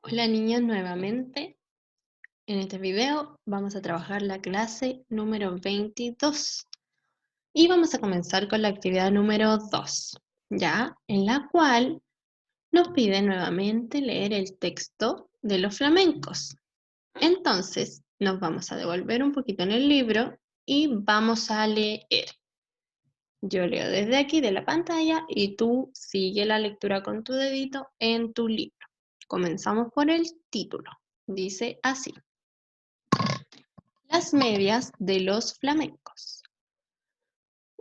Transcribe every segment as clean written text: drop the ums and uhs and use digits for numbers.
Hola niños, nuevamente. En este video vamos a trabajar la clase número 22 y vamos a comenzar con la actividad número 2, ya, en la cual nos pide nuevamente leer el texto de los flamencos. Entonces, nos vamos a devolver un poquito en el libro y vamos a leer. Yo leo desde aquí de la pantalla y tú sigue la lectura con tu dedito en tu libro. Comenzamos por el título. Dice así: Las medias de los flamencos.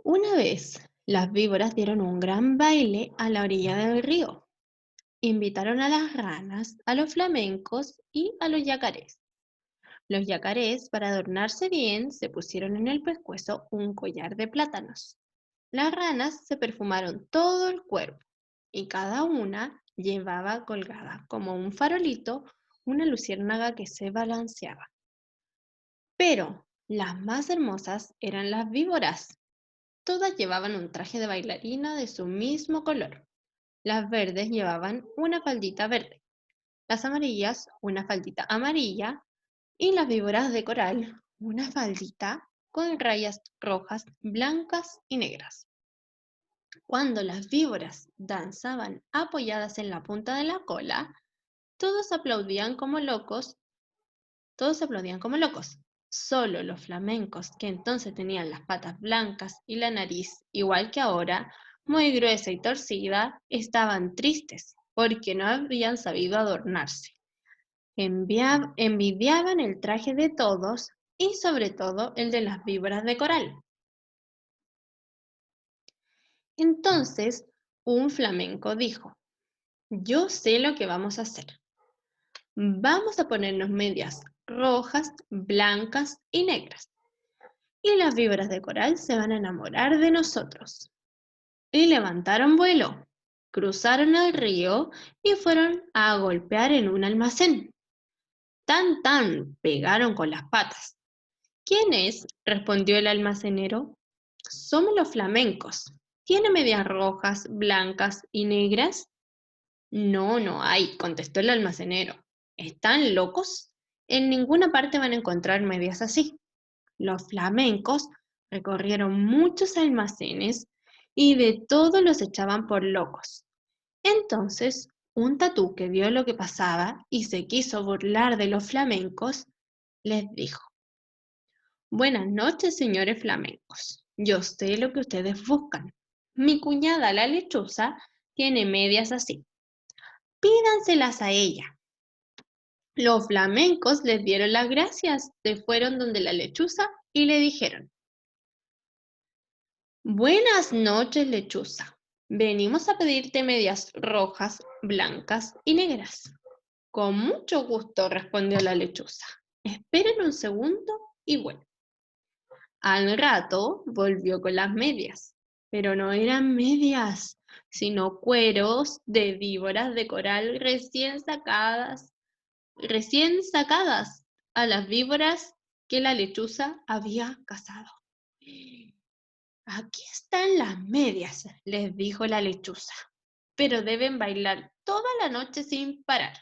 Una vez, las víboras dieron un gran baile a la orilla del río. Invitaron a las ranas, a los flamencos y a los yacarés. Los yacarés, para adornarse bien, se pusieron en el pescuezo un collar de plátanos. Las ranas se perfumaron todo el cuerpo y cada una llevaba colgada, como un farolito, una luciérnaga que se balanceaba. Pero las más hermosas eran las víboras. Todas llevaban un traje de bailarina de su mismo color. Las verdes llevaban una faldita verde, las amarillas una faldita amarilla y las víboras de coral una faldita con rayas rojas, blancas y negras. Cuando las víboras danzaban apoyadas en la punta de la cola, todos aplaudían como locos Todos aplaudían como locos. Solo los flamencos, que entonces tenían las patas blancas y la nariz, igual que ahora, muy gruesa y torcida, estaban tristes porque no habían sabido adornarse. Envidiaban el traje de todos y sobre todo el de las víboras de coral. Entonces un flamenco dijo: Yo sé lo que vamos a hacer. Vamos a ponernos medias rojas, blancas y negras. Y las víboras de coral se van a enamorar de nosotros. Y levantaron vuelo, cruzaron el río y fueron a golpear en un almacén. Tan tan pegaron con las patas. ¿Quién es?, respondió el almacenero. Somos los flamencos. ¿Tiene medias rojas, blancas y negras? No, no hay, contestó el almacenero. ¿Están locos? En ninguna parte van a encontrar medias así. Los flamencos recorrieron muchos almacenes y de todo los echaban por locos. Entonces, un tatú que vio lo que pasaba y se quiso burlar de los flamencos, les dijo: Buenas noches, señores flamencos. Yo sé lo que ustedes buscan. Mi cuñada la lechuza tiene medias así. Pídanselas a ella. Los flamencos les dieron las gracias, se fueron donde la lechuza y le dijeron: Buenas noches, lechuza. Venimos a pedirte medias rojas, blancas y negras. Con mucho gusto, respondió la lechuza. Esperen un segundo y bueno. Al rato volvió con las medias, pero no eran medias, sino cueros de víboras de coral recién sacadas a las víboras que la lechuza había cazado. Aquí están las medias, les dijo la lechuza, pero deben bailar toda la noche sin parar,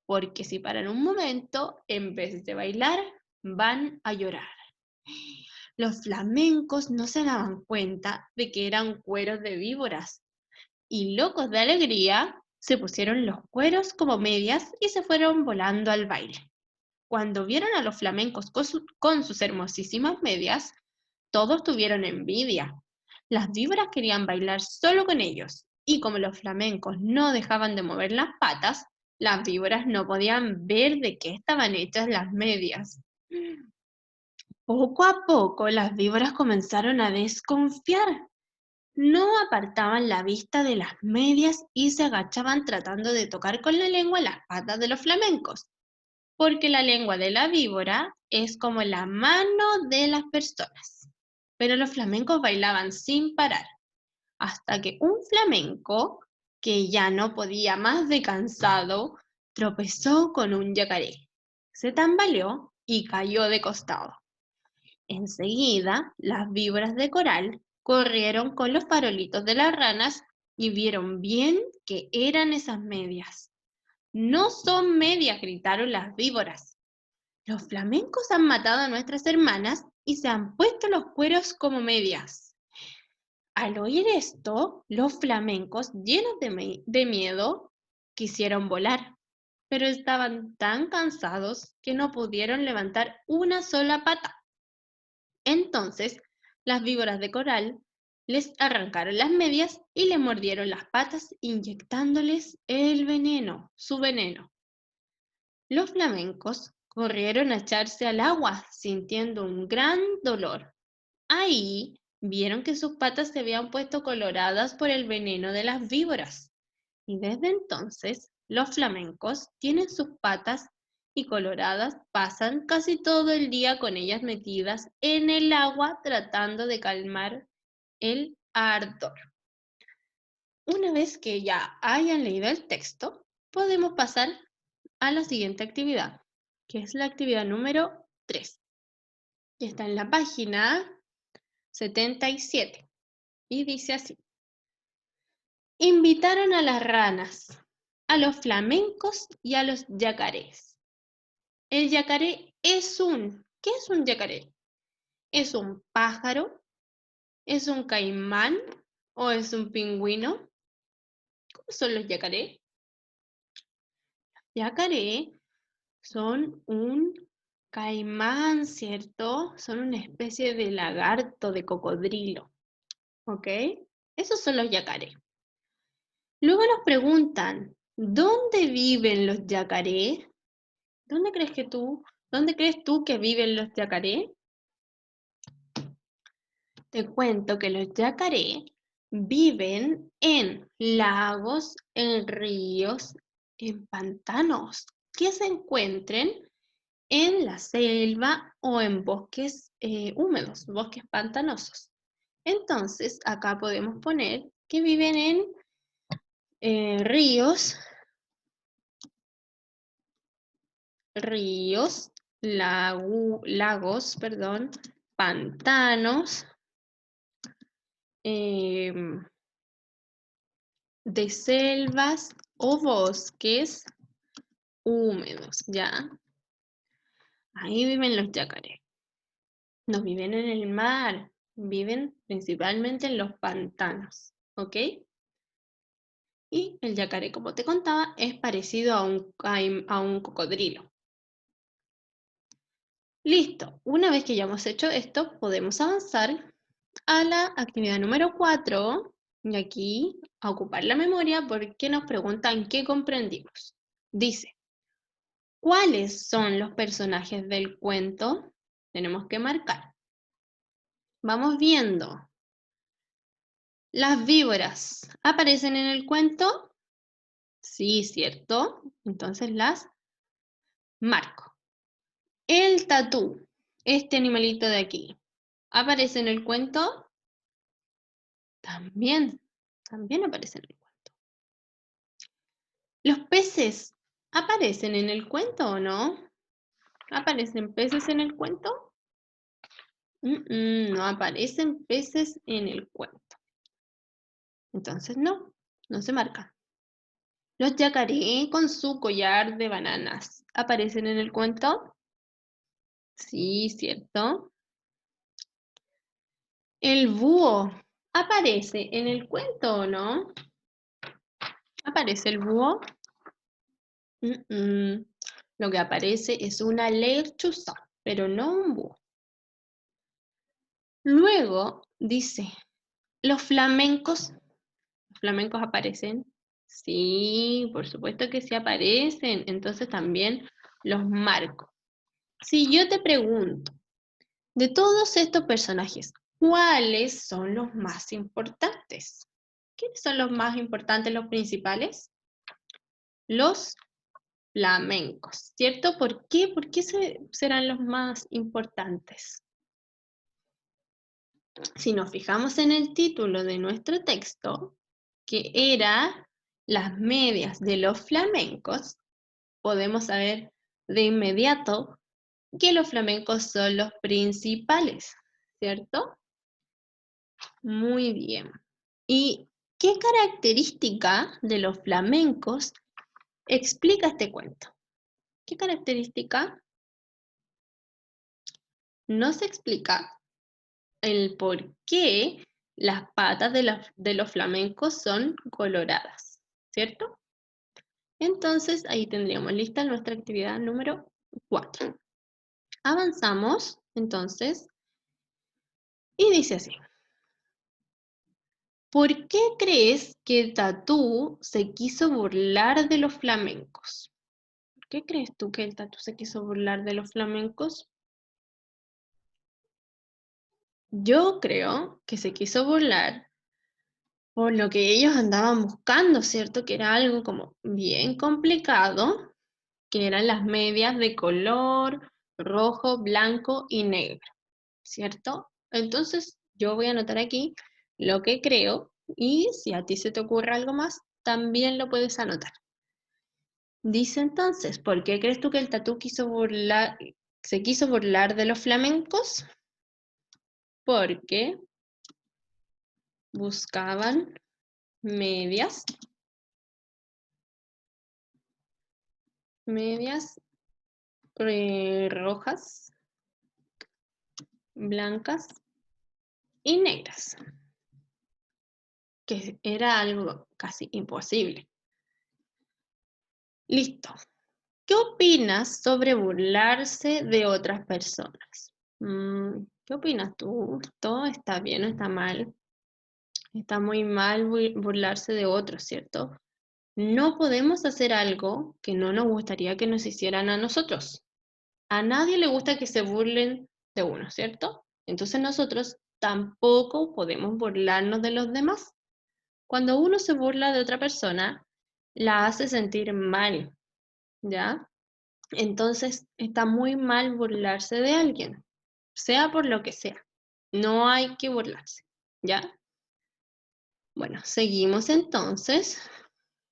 porque si paran un momento, en vez de bailar, van a llorar. Los flamencos no se daban cuenta de que eran cueros de víboras, y locos de alegría, se pusieron los cueros como medias y se fueron volando al baile. Cuando vieron a los flamencos con sus hermosísimas medias, todos tuvieron envidia. Las víboras querían bailar solo con ellos, y como los flamencos no dejaban de mover las patas, las víboras no podían ver de qué estaban hechas las medias. Poco a poco las víboras comenzaron a desconfiar. No apartaban la vista de las medias y se agachaban tratando de tocar con la lengua las patas de los flamencos, porque la lengua de la víbora es como la mano de las personas. Pero los flamencos bailaban sin parar, hasta que un flamenco, que ya no podía más de cansado, tropezó con un yacaré. Se tambaleó y cayó de costado. Enseguida, las víboras de coral corrieron con los farolitos de las ranas y vieron bien que eran esas medias. No son medias, gritaron las víboras. Los flamencos han matado a nuestras hermanas y se han puesto los cueros como medias. Al oír esto, los flamencos, llenos de miedo, quisieron volar, pero estaban tan cansados que no pudieron levantar una sola pata. Entonces, las víboras de coral les arrancaron las medias y les mordieron las patas, inyectándoles el veneno, su veneno. Los flamencos corrieron a echarse al agua, sintiendo un gran dolor. Ahí vieron que sus patas se habían puesto coloradas por el veneno de las víboras. Y desde entonces, los flamencos tienen sus patas y coloradas, pasan casi todo el día con ellas metidas en el agua tratando de calmar el ardor. Una vez que ya hayan leído el texto, podemos pasar a la siguiente actividad, que es la actividad número 3, que está en la página 77 y dice así. Invitaron a las ranas, a los flamencos y a los yacarés. El yacaré es ¿qué es un yacaré? ¿Es un pájaro? ¿Es un caimán? ¿O es un pingüino? ¿Cómo son los yacaré? Yacaré son un caimán, ¿cierto? Son una especie de lagarto, de cocodrilo, ¿ok? Esos son los yacaré. Luego nos preguntan, ¿dónde viven los yacaré? ¿Dónde crees tú que viven los yacaré? Te cuento que los yacaré viven en lagos, en ríos, en pantanos que se encuentren en la selva o en bosques húmedos, bosques pantanosos. Entonces, acá podemos poner que viven en ríos, lagos, perdón, pantanos, de selvas o bosques húmedos, ¿ya? Ahí viven los yacarés. No viven en el mar, viven principalmente en los pantanos, ¿ok? Y el yacaré, como te contaba, es parecido a un cocodrilo. Listo, una vez que ya hemos hecho esto, podemos avanzar a la actividad número 4, y aquí a ocupar la memoria porque nos preguntan qué comprendimos. Dice, ¿cuáles son los personajes del cuento? Tenemos que marcar. Vamos viendo. ¿Las víboras aparecen en el cuento? Sí, ¿cierto? Entonces las marco. El tatú, este animalito de aquí, ¿aparece en el cuento? También aparece en el cuento. ¿Los peces aparecen en el cuento o no? ¿Aparecen peces en el cuento? No aparecen peces en el cuento. Entonces no se marca. ¿Los yacaré con su collar de bananas aparecen en el cuento? Sí, ¿cierto? ¿El búho aparece en el cuento o no? ¿Aparece el búho? Lo que aparece es una lechuza, pero no un búho. Luego dice, ¿los flamencos aparecen? Sí, por supuesto que sí aparecen, entonces también los marco. Si yo te pregunto, de todos estos personajes, ¿cuáles son los más importantes? ¿Quiénes son los más importantes, los principales? Los flamencos, ¿cierto? ¿Por qué? ¿Por qué serán los más importantes? Si nos fijamos en el título de nuestro texto, que era Las medias de los flamencos, podemos saber de inmediato que los flamencos son los principales, ¿cierto? Muy bien. ¿Y qué característica de los flamencos explica este cuento. ¿Qué característica nos explica el por qué las patas de los flamencos son coloradas? ¿Cierto? Entonces, ahí tendríamos lista nuestra actividad número 4. Avanzamos, entonces, y dice así. ¿Por qué crees que Tatú se quiso burlar de los flamencos? ¿Por qué crees tú que el Tatú se quiso burlar de los flamencos? Yo creo que se quiso burlar por lo que ellos andaban buscando, ¿cierto? Que era algo como bien complicado, que eran las medias de color rojo, blanco y negro, ¿cierto? Entonces yo voy a anotar aquí lo que creo y si a ti se te ocurre algo más, también lo puedes anotar. Dice entonces, ¿por qué crees tú que el Tatú se quiso burlar de los flamencos? Porque buscaban medias rojas, blancas y negras, que era algo casi imposible. Listo. ¿Qué opinas sobre burlarse de otras personas? ¿Qué opinas tú? ¿Todo está bien o está mal? Está muy mal burlarse de otros, ¿cierto? No podemos hacer algo que no nos gustaría que nos hicieran a nosotros. A nadie le gusta que se burlen de uno, ¿cierto? Entonces nosotros tampoco podemos burlarnos de los demás. Cuando uno se burla de otra persona, la hace sentir mal, ¿ya? Entonces está muy mal burlarse de alguien, sea por lo que sea. No hay que burlarse, ¿ya? Bueno, seguimos entonces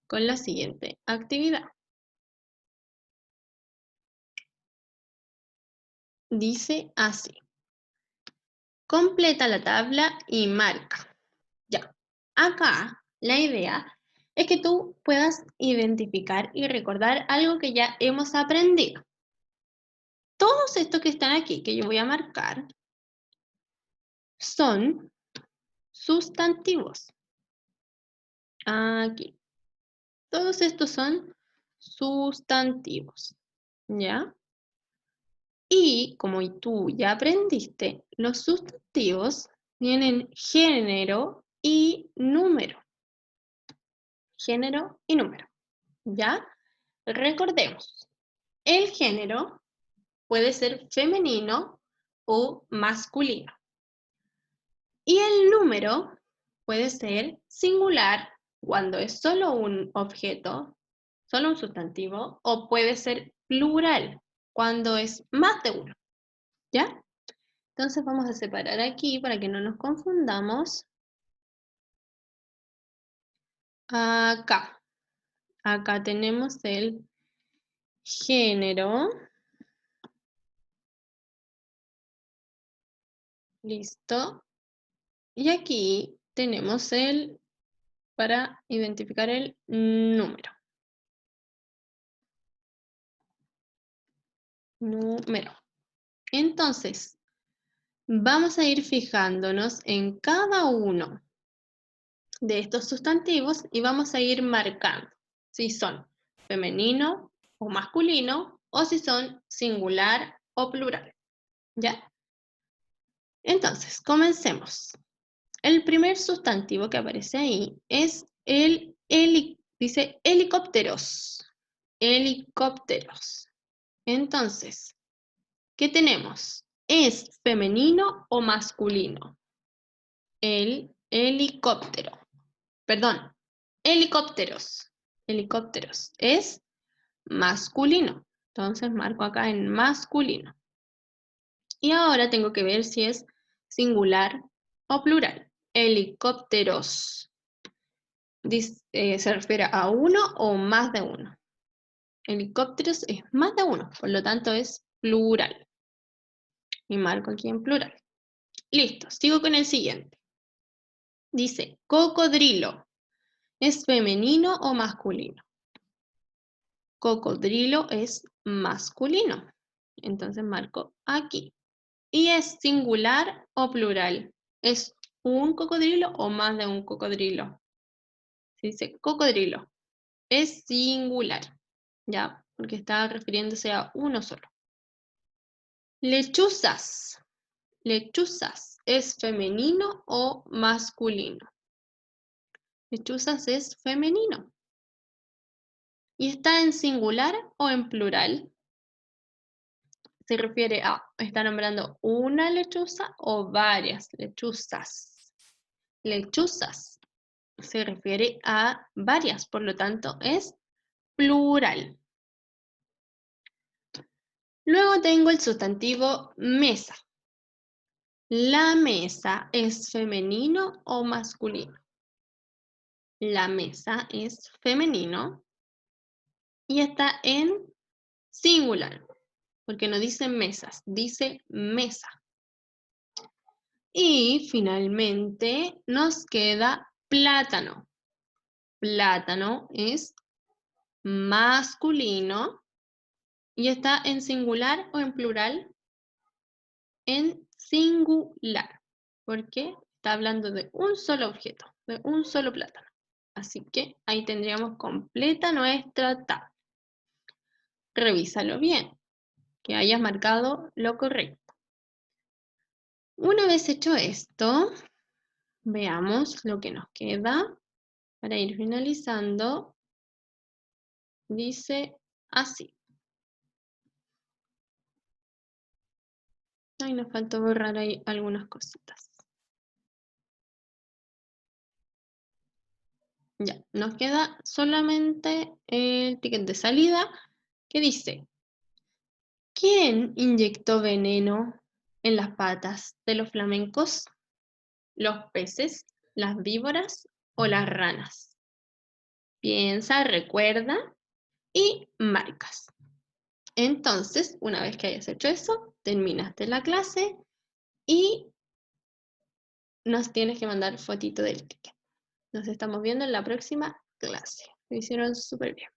con la siguiente actividad. Dice así. Completa la tabla y marca. Ya. Acá la idea es que tú puedas identificar y recordar algo que ya hemos aprendido. Todos estos que están aquí, que yo voy a marcar, son sustantivos. Aquí. Todos estos son sustantivos. ¿Ya? Y como tú ya aprendiste, los sustantivos tienen género y número. Género y número. ¿Ya? Recordemos, el género puede ser femenino o masculino. Y el número puede ser singular cuando es solo un objeto, solo un sustantivo, o puede ser plural cuando es más de uno. ¿Ya? Entonces vamos a separar aquí para que no nos confundamos. Acá. Acá tenemos el género. Listo. Y aquí tenemos para identificar el número. Número. Entonces, vamos a ir fijándonos en cada uno de estos sustantivos y vamos a ir marcando si son femenino o masculino o si son singular o plural. ¿Ya? Entonces, comencemos. El primer sustantivo que aparece ahí es dice helicópteros. Helicópteros. Entonces, ¿qué tenemos? ¿Es femenino o masculino? El helicóptero. Perdón, helicópteros. Helicópteros. Es masculino. Entonces marco acá en masculino. Y ahora tengo que ver si es singular o plural. Helicópteros. Se refiere a uno o más de uno. Helicópteros es más de uno, por lo tanto es plural. Y marco aquí en plural. Listo, sigo con el siguiente. Dice, cocodrilo. ¿Es femenino o masculino? cocodrilo es masculino. Entonces marco aquí. ¿Y es singular o plural? ¿Es un cocodrilo o más de un cocodrilo? Se dice cocodrilo. Es singular, ¿ya? Porque está refiriéndose a uno solo. Lechuzas. Lechuzas. ¿Es femenino o masculino? Lechuzas es femenino. ¿Y está en singular o en plural? Se refiere a, ¿está nombrando una lechuza o varias lechuzas? Lechuzas. Se refiere a varias, por lo tanto es plural. Luego tengo el sustantivo mesa. ¿La mesa es femenino o masculino? La mesa es femenino y está en singular, porque no dice mesas, dice mesa. Y finalmente nos queda plátano. Plátano es masculino y está en singular o en plural. En singular, porque está hablando de un solo objeto, de un solo plátano. Así que ahí tendríamos completa nuestra tabla. Revísalo bien, que hayas marcado lo correcto. Una vez hecho esto, veamos lo que nos queda para ir finalizando. Dice así. Ay, nos faltó borrar ahí algunas cositas. Ya, nos queda solamente el ticket de salida que dice: ¿quién inyectó veneno en las patas de los flamencos? ¿Los peces, las víboras o las ranas? Piensa, recuerda y marcas. Entonces, una vez que hayas hecho eso, terminaste la clase y nos tienes que mandar fotito del ticket. Nos estamos viendo en la próxima clase. Lo hicieron súper bien.